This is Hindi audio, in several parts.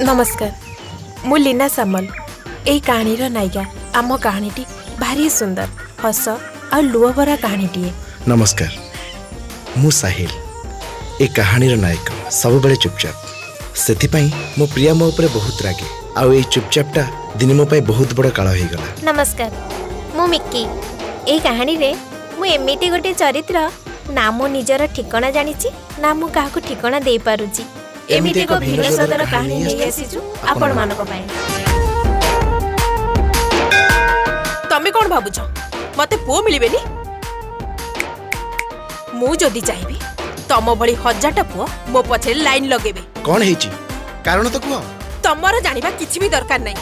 नमस्कार मु लीना सामल यही कहानी नायिका। आम कहानी भारी सुंदर हस और लुह भरा कहानी। नमस्कार मु साहिल ए कहानी नायक सब बेले चुपचाप से मो प्रिया मो ऊपर बहुत रागे आउ ए चुपचापटा दिन मो पाई बहुत बड़ काल हो गला। नमस्कार मु मिक्की ए कहानी रे मु एमिति गोटे चरित्र ना मो निजर ठिकाना जानिछि ना मु काहाको ठिकाना देई पारुछि। एमिति को भिन्न सदर कहानी नै आसीछु आपण मानको पई। तमे कोन भाबुछ मते पुओ मिलिबेनी? मु जदी चाहिबी तम भली हजारटा पुओ मो पछे लाइन लगेबे। कोन हेची कारण तो कुआ तमर जानिबा किछि भी दरकार नै।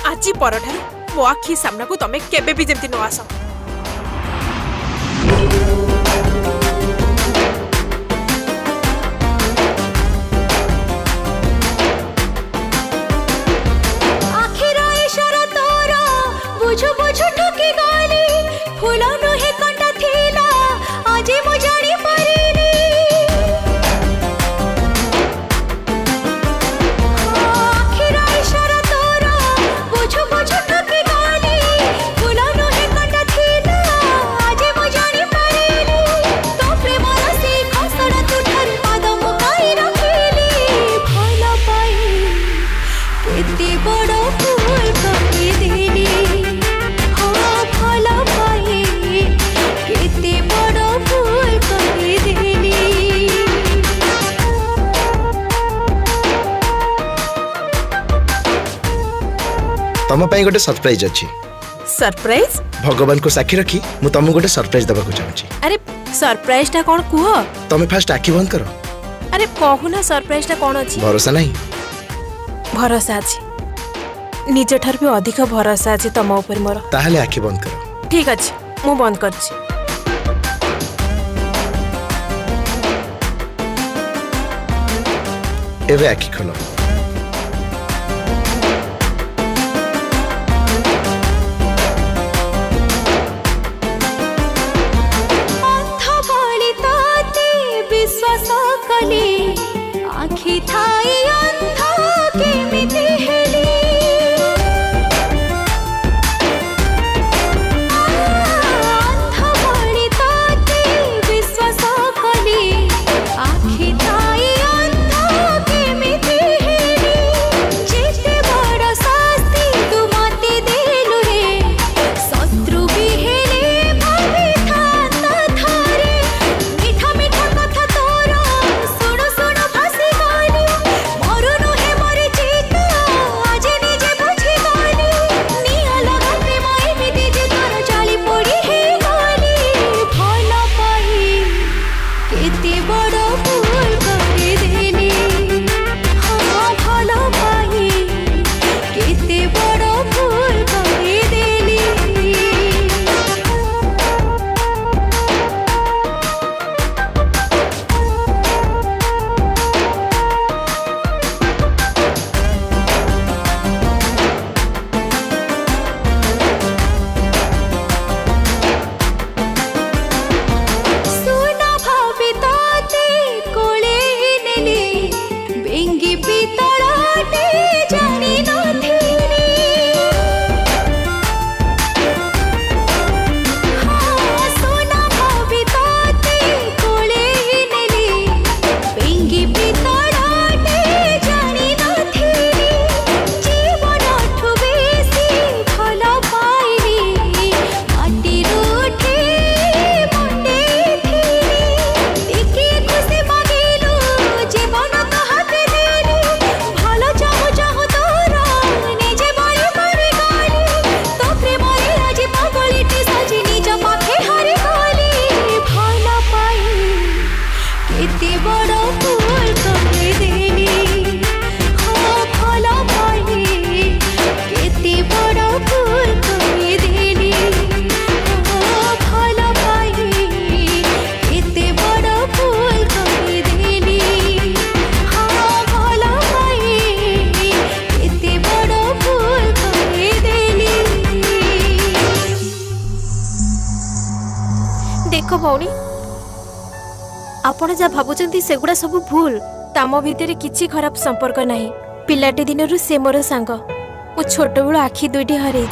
आजि परठारु मो आखि सामना को तमे केबे भी जेमति न आसो। बुझु बुझु ठुकी गाली फूला नुहे कंटा थीला आज मु जानी परिनी। आखिर इशारा तोरा बुझु बुझु ठुकी गाली फूला नुहे कंटा थीला आज मु जानी परिनी। तो प्रेम रसी खसड़ा तुठर पादम काई रखिली भला पाई केते बड़ फूल कहि देली। तम पाई गोटे सरप्राइज अछि। सरप्राइज? भगवान को साक्षी रखी मु तुमको गोटे सरप्राइज देबा को चाहूची। अरे सरप्राइज टा कोन कुह? तमे फास्ट आखि बंद करो। अरे कहूना सरप्राइज टा कोन अछि? भरोसा नहीं? भरोसा अछि निज ठर भी अधिक भरोसा अछि तम ऊपर मोर। ताहले आखि बंद करो। ठीक अछि मु बंद करछि। एबे आखि खोलो। आखि थाई अंधा केमिति हेली अंधा बड़ी ताती विश्वास कली आखि थाई अंधा केमिति हेली। जेते बड़ शास्ति तू मते देलु रे शत्रु भी हेले भाभी था थारे मीठा मीठा कथा तोरा सुनो सुनो देख भौणी आपण जा भाबुचंती सेगुडा सब भूल। ताम भितर किछि खराब संपर्क नाही। पिलाटे दिनरू से मोर सांग मु छोट बेलू आखि दुईटी हरई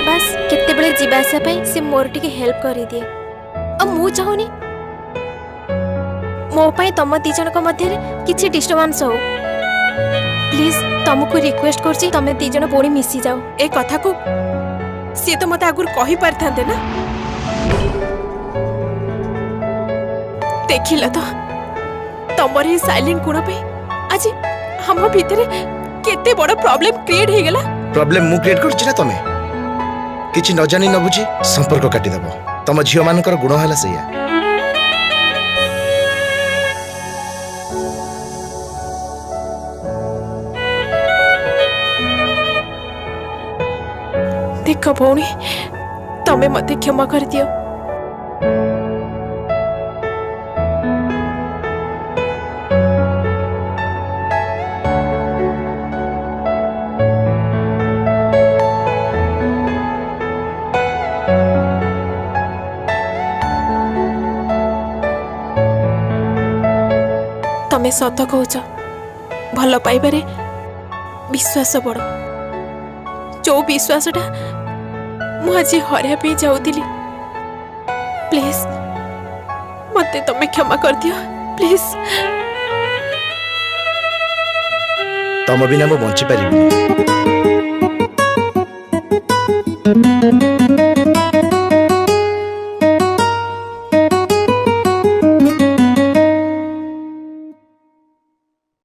बस केतेबेले जीवा आसा से मोर टिके हेल्प कर दिए और मु चाहूनी मो पाई तम दी जन मध्य किसी डिस्टर्बांस हो प्लीज तुमको रिक्वेस्ट करछि तमे दी जन पुणी मिसी जाओ ए कथा को सी तो मते आगुर कहि पारथांते ना देखिला तो तमर ही साइलेंट गुण पे आज हम भीतर केते बड़ प्रॉब्लम क्रिएट हे गेला प्रॉब्लम मु क्रिएट करछि ना तमे किछि न जानि न बुझी संपर्क काटी देबो तम झियो मानकर गुण हला सैया देख भौणी तमे मते क्षमा कर दियो तमे सत कहूच भल पाइबारे विश्वास बड़ जो विश्वासटा मुझे हरिया पे जाऊली प्लीज मते तमे क्षमा कर दियो प्लीज तम बिना मु बंची पारिबी